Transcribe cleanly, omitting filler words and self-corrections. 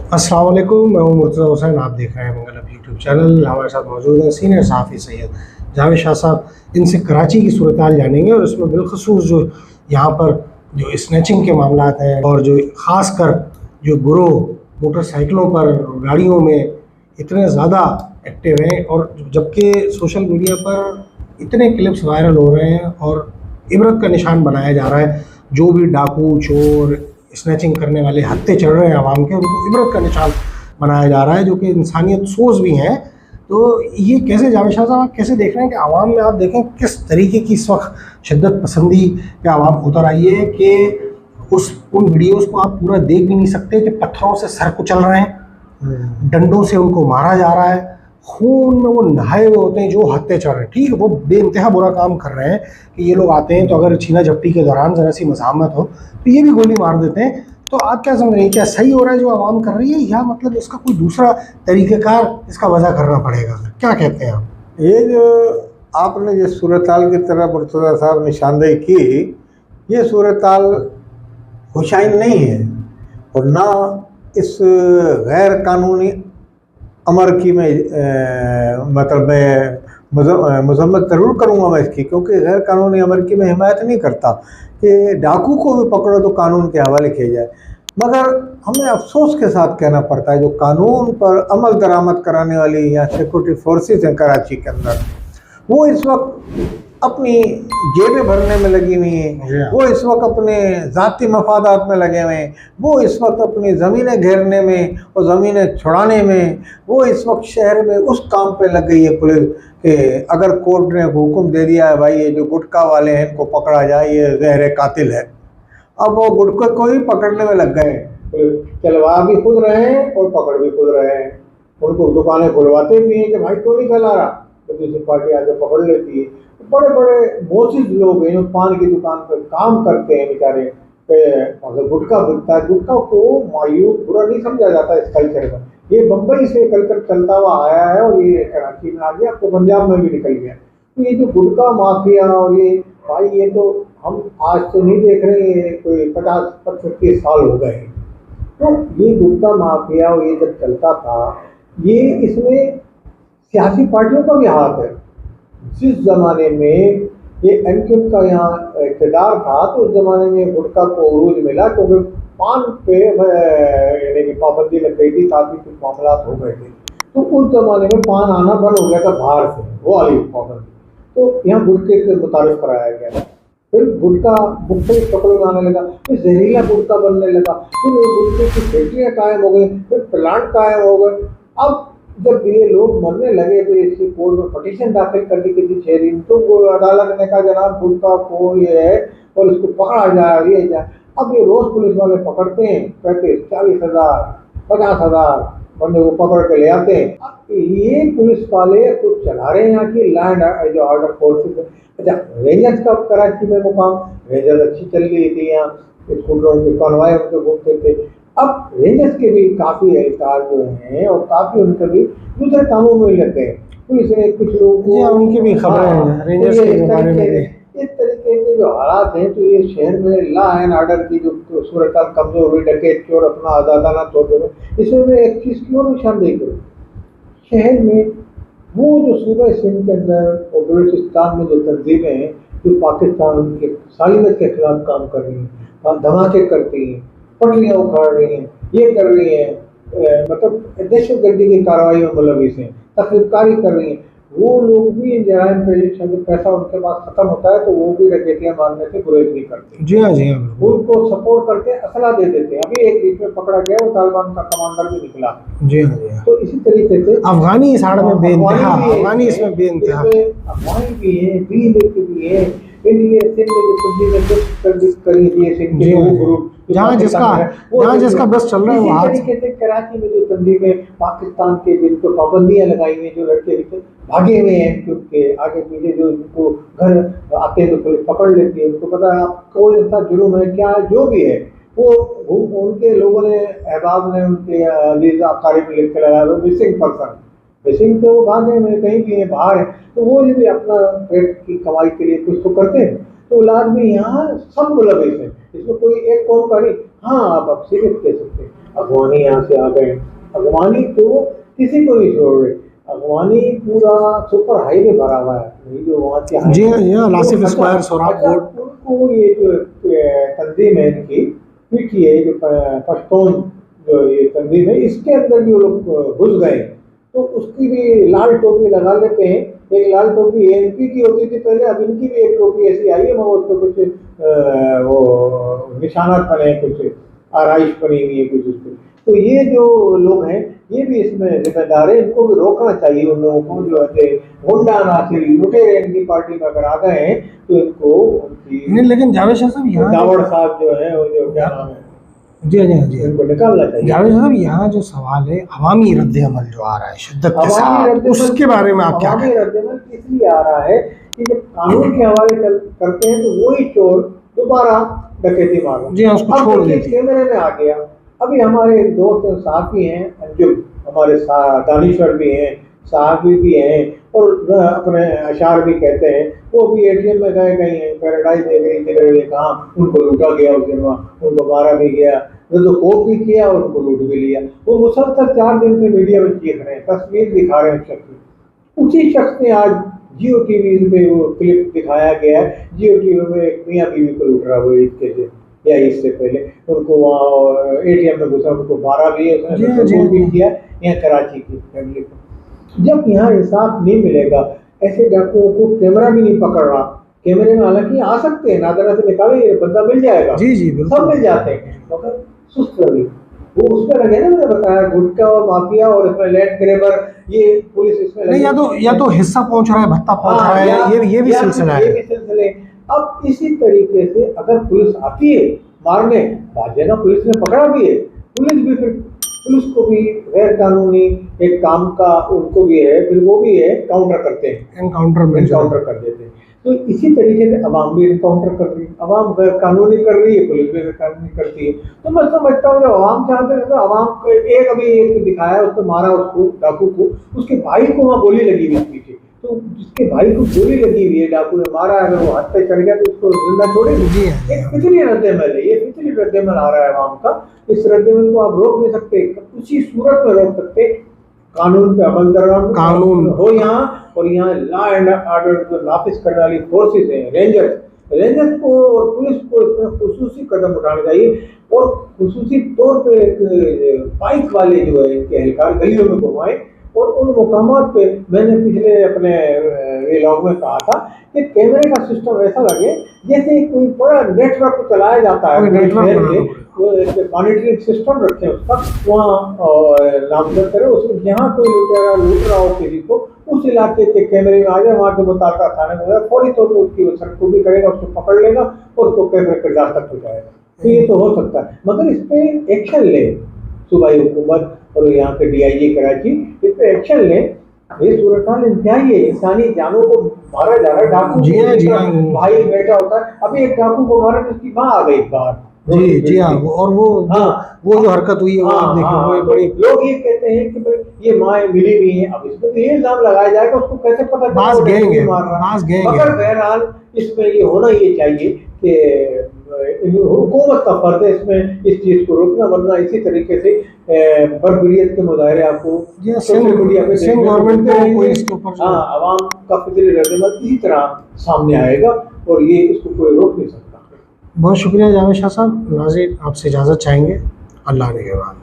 अस्सलाम वालेकुम, मैं हूं मुर्तज़ा हुसैन। आप देख रहे हैं मंगल अब यूट्यूब चैनल। हमारे साथ मौजूद हैं सीनियर सहाफ़ी सैयद जावेद शाह साहब। इनसे कराची की सूरत हाल जानेंगे और इसमें बिलखसूस जो यहाँ पर जो स्नैचिंग के मामला हैं और जो ख़ास कर जो गिरोह मोटरसाइकिलों पर गाड़ियों में इतने ज़्यादा एक्टिव हैं, और जबकि सोशल मीडिया पर इतने क्लिप्स वायरल हो रहे हैं और इबरत का निशान बनाया जा रहा है। जो भी डाकू, चोर, स्नैचिंग करने वाले हत्थे चढ़ रहे हैं आवाम के, उनको इबरत का निशान बनाया जा रहा है, जो कि इंसानियत सोच भी हैं। तो ये कैसे, जावेद शाह साहब, आप कैसे देख रहे हैं कि आवाम में आप देखें किस तरीके की इस वक्त शिद्दत पसंदी पे आवाम उतर आई है कि उन वीडियोस को आप पूरा देख भी नहीं सकते कि पत्थरों से सर कुचल रहे हैं, डंडों से उनको मारा जा रहा है, खून में वो नहाए हुए होते हैं जो हत्थे चढ़ रहे हैं। ठीक है, वो बेइंतहा बुरा काम कर रहे हैं कि ये लोग आते हैं तो अगर छीना झपटी के दौरान ज़रा सी मज़ाहमत हो तो ये भी गोली मार देते हैं। तो आप क्या समझ रहे हैं, क्या सही हो रहा है जो आवाम कर रही है, या मतलब इसका कोई दूसरा तरीक़ेकार इसका वजह करना पड़ेगा? क्या कहते हैं आप? ये जो आपने जिस सूरत हाल की तरह मुर्तज़ा साहब निशानदेही की, ये सूरत हाल खुशाइन नहीं है, और ना इस गैर कानूनी अमर की मतलब मैं मजम्मत ज़रूर करूँगा मैं इसकी, क्योंकि गैर कानूनी अमर की मैं हिमायत नहीं करता कि डाकू को भी पकड़ो तो कानून के हवाले किया जाए। मगर हमें अफसोस के साथ कहना पड़ता है, जो कानून पर अमल दरामद कराने वाली यहाँ सिक्योरिटी फोर्सेस हैं कराची के अंदर, वो इस वक्त अपनी जेबें भरने में लगी हुई हैं, वो इस वक्त अपने ज़ाती मफादात में लगे हुए हैं, वो इस वक्त अपनी ज़मीनें घेरने में और ज़मीनें छुड़ाने में, वो इस वक्त शहर में उस काम पे लग गई है पुलिस कि अगर कोर्ट ने हुक्म दे दिया है भाई ये जो गुटखा वाले हैं इनको पकड़ा जाए, ये ज़हर कातिल है, अब वो गुटखे को ही पकड़ने में लग गए। चलवा भी खुद रहे हैं और पकड़ भी खुद रहे हैं। उनको दुकानें खुलवाते भी हैं कि भाई क्यों नहीं चला रहा, तो दूसरी पार्टी आके पकड़ लेती है। बड़े बड़े मोचिज लोग हैं जो पान की दुकान पर काम करते हैं बेचारे, अगर गुटखा बिकता है, गुटखा को मायूस बुरा नहीं समझा जाता इस कल्चर में। ये बम्बई से कल्चर चलता हुआ आया है और ये कराची में आ गया, तो पंजाब में भी निकल गया। तो ये जो गुटखा माफिया और ये भाई, ये तो हम आज तो नहीं देख रहे हैं, कोई 50-25 साल हो गए। तो ये गुटखा माफिया और ये जब चलता था, ये इसमें सियासी पार्टियों का भी हाथ है। जिस जमाने में ये एमक्यूएम का यहाँ इक़्तिदार था, तो उस जमाने में गुटखा को उरूज मिला, क्योंकि पान पे यानी कि पाबंदी लग गई थी, काफ़ी कुछ मामला हो गए थे। तो उस जमाने में पान आना बंद हो गया था बाहर से, वो वाली पाबंदी, तो यहाँ गुटखे से मुतारिफ कराया गया था। फिर गुटखा मुख्तलिफ शक्लों में आने लगा, फिर जहरीला गुटखा बनने लगा, फिर गुटखे की फैक्ट्रियाँ कायम हो गई, फिर प्लांट कायम हो गए। अब जब ये लोग मरने लगे तो इसकी कोर्ट में पटिशन दाखिल कर दी किसी शहरी ने, तो वो अदालत ने कहा जनाब गुटखा को ये है और इसको पकड़ा जाए, ये जाए। अब ये रोज पुलिस वाले पकड़ते हैं, कहते 40,000 50,000 बंदे को पकड़ के ले आते हैं। अब ये पुलिस वाले कुछ चला रहे हैं यहाँ की लैंड जो ऑर्डर फोर्सेस। अच्छा, रेंजर्स का कराची में मुकाम, रेंजर्स अच्छी चल रही थी, यहाँ स्कूटरों के कॉन्वॉय उनके घूमते थे। अब रेंजर्स के भी काफ़ी एहलकार जो हैं और काफ़ी उनके भी दूसरे कामों में लगे हैं। पुलिस ने कुछ लोगों को, उनकी भी खबरें हैं रेंजर्स के बारे में। इस तरीके के जो हालात हैं, तो ये शहर में लॉ एंड ऑर्डर की जो सूरत कमजोर हुई, डकैत चोर अपना आज़ादाना तौर पर, इसमें मैं एक चीज़ की और निशानदेही करूँ। शहर में वो जो सूबे सिंध के अंदर और बलूचिस्तान में जो तंजीमें हैं जो पाकिस्तान के सालिमत के खिलाफ काम कर रही हैं, धमाके करती हैं, पटरियाँ उखाड़ रही हैं, ये कर रही हैं, मतलब दहशतगर्दी की कार्रवाई में मुलविस हैं, तकरीबकारी कर रही हैं, वो लोग भी इन जराइम पे पैसा उनके पास खत्म होता है तो वो भी डकैतियाँ मारने से गुरेज नहीं करते। जी हाँ, जी हाँ, उनको सपोर्ट करके असला दे देते हैं। अभी एक बीच में पकड़ा गया, वो तालिबान का कमांडर भी निकला। जी हाँ, जी हाँ। तो इसी तरीके से अफगानी इस आड़ में बेइंतहा, अफगानी इसमें बेइंतहा, अफगानी भी है, भी है, इंडिया सिंध में करी थी जहाँ जिसका बस चल रहा है वहाँ। तरीके से कराची में जो तंजीमें पाकिस्तान के जिनको पाबंदियाँ लगाई हुई, जो लड़के भागे हुए हैं क्योंकि आगे पीछे, जो उनको घर आते हैं तो पुलिस पकड़ लेती है, उनको पता है आप कोई ऐसा जुर्म है क्या है, जो भी है वो उनके लोगों ने, अहबाब ने उनके अजीज आकारी में लिख के लगाया वो मिसिंग पर्सन। मिसिंग तो वो भागे में कहीं भी है, बाहर है, तो वो भी अपना पेट की कमाई के लिए कुछ तो करते हैं। तो लाजमी यहाँ सब मुलविस है, इसमें कोई एक कौम का नहीं। हाँ, आप सीरियस कह सकते हैं, अफगानी यहाँ से आ गए, अफगानी तो किसी को नहीं छोड़ रहे, अफगानी पूरा सुपर हाईवे भरा हुआ है, नहीं जो वहाँ से जी हाँ लासिफ स्क्वायर सोहराब रोड। उनको ये जो तंजीम है इनकी पीटी है, जो पश्तून जो ये तंजीम है, इसके अंदर भी वो लोग घुस गए, तो उसकी भी लाल टोपी लगा लेते हैं। एक लाल टोपी एएनपी की होती थी पहले, अब इनकी भी एक टोपी ऐसी आई है, मगर उस पर कुछ वो निशानात बने हैं, कुछ आराइश बनी हुई है कुछ उस पर। तो ये जो लोग हैं ये भी इसमें जिम्मेदार है, इनको भी रोकना चाहिए उन लोगों को जो है गुंडा नासिरी लुटेरे इनकी पार्टी में अगर आ गए हैं तो इनको उनकी नहीं, लेकिन जावेद शाह साहब यहाँ दावड़ साहब जो है वो जो क्या नाम है जी हाँ जी इनको निकालना चाहिए। जावेद साहब यहाँ जो सवाल है अवामी रद्द-ए-अमल जो आ रहा है शिद्दत के साथ, उसके बारे में आप क्या अवामी रद्द-ए-अमल इसलिए आ रहा है कि जब कानून के हवाले करते हैं तो वही चोर दोबारा डकैती मार जी हाँ उसको छोड़ देते कैमरे में आ गया। अभी हमारे एक दोस्त साहबी हैं अंजुम, हमारे दानिश्वर भी हैं, साहबी भी हैं और अपने अशार भी कहते हैं, वो भी एटीएम में गए हैं, पैराडाइज में गए कहाँ उनको लूटा गया उस दिन, वहाँ उनको मारा भी गया, तो कोप भी किया और उनको लूट भी लिया। वो मुसलसल 4 दिन से मीडिया में चीख रहे हैं, तस्वीर दिखा रहे हैं शख्स, उसी शख्स ने आज जियो टीवी पे वो क्लिप दिखाया गया है, जियो टीवी में एक मियाँ बीवी को लूट रहा, वो इसके दिन या इससे पहले उनको वहाँ एटीएम में घुसा, उनको मारा भी है, उसने भी किया यहाँ कराची की फैमिली को। जब यहाँ इंसाफ नहीं मिलेगा, ऐसे डाकुओं को कैमरा भी नहीं पकड़ रहा, कैमरे में हालांकि आ सकते हैं, नादरा से निकाले बंदा मिल जाएगा, जी जी सब मिल जाते हैं, मगर सुस्त रवि वो उसमें लगे ना, मैंने बताया गुटका और माफिया और इसमें लैंड ग्रैबर, ये पुलिस इसमें नहीं, या तो हिस्सा पहुंच रहा है, भत्ता पहुंच रहा है, ये भी सिलसिला है। अब इसी तरीके से अगर पुलिस आती है मारने, बाद जगह पुलिस ने पकड़ा भी है, पुलिस को भी गैर कानूनी एक काम का उनको भी है, फिर वो भी है काउंटर करते हैं, एनकाउंटर कर देते हैं। तो इसी तरीके से अवाम भी एनकाउंटर कर रही है, अवाम गैर कानूनी कर रही है, पुलिस भी गैर कानूनी करती है। तो मैं समझता हूँ जब अवाम चाहते हैं तो अवाम को एक दिखाया, उसको मारा, उसको डाकू को, उसके भाई को वहाँ गोली लगी हुई पीछे, तो जिसके भाई को गोली लगी हुई है, डाकू ने मारा, अगर वो हाथ पे चढ़ गया तो उसको जिंदा छोड़ेगी। एक फितरी रद्द-ए-अमल है, ये फितरी रद्द-ए-अमल आ रहा है अवाम का, इस रद्द-ए-अमल को आप रोक नहीं सकते, उसी सूरत में रोक सकते कानून पे अमल करना कानून हो यहाँ, और यहाँ लॉ एंड ऑर्डर को नाफिज करने वाली फोर्सेस हैं, रेंजर्स को और पुलिस को इसमें खुसूसी कदम उठाने चाहिए, और खुसूसी तौर पे बाइक वाले जो है इनके एहलकार गलियों में घुमाए, और उन मुकामात पे मैंने पिछले अपने व्लॉग में कहा था कि कैमरे का सिस्टम ऐसा लगे जैसे कोई बड़ा नेटवर्क चलाया जाता है, मॉनिटरिंग सिस्टम रखे उसका, वहाँ नामजद करे, उसमें जहाँ कोई लूट रहा हो किसी को, उस इलाके के कैमरे में आ जाए, वहाँ के मुताबिक थाने में फौरी तौर पर उसकी सरको भी करेगा, उसको पकड़ लेगा और उसको कैमरे किरदार तक पहुँचाएगा। तो ये तो हो सकता है, मगर इस पर एक्शन ले सूबाई हुकूमत और यहाँ के DIG कराची, इस पर एक्शन ले। ये सूरत इंतहाई है, इंसानी जानों को मारा जा रहा है, डाकू भाई बेटा होता है, अभी एक डाकू को मारा तो उसकी माँ आ गई बाहर, जी हाँ, और वो जो हरकत हुई है वो आप देखिए, बड़ी लोग ये कहते हैं कि भाई ये माँ मिली हुई है, अब इसमें तो ये इल्जाम लगाया जाएगा, उसको कैसे पता चलेगा, मगर बहरहाल इसमें ये होना ये चाहिए कि हुकूमत का फर्ज है इसमें इस चीज को रोकना, वरना इसी तरीके से बर्बरियत के मुजाहरे आपको सोशल मीडिया पे गवर्नमेंट आवाम का फिक्र रद्द-ए-अमल इसी तरह सामने आएगा और ये इसको कोई रोक नहीं सकता। बहुत शुक्रिया जावेद शाह साहब। नाज़रीन आपसे इजाज़त चाहेंगे, अल्लाह ने के बाद।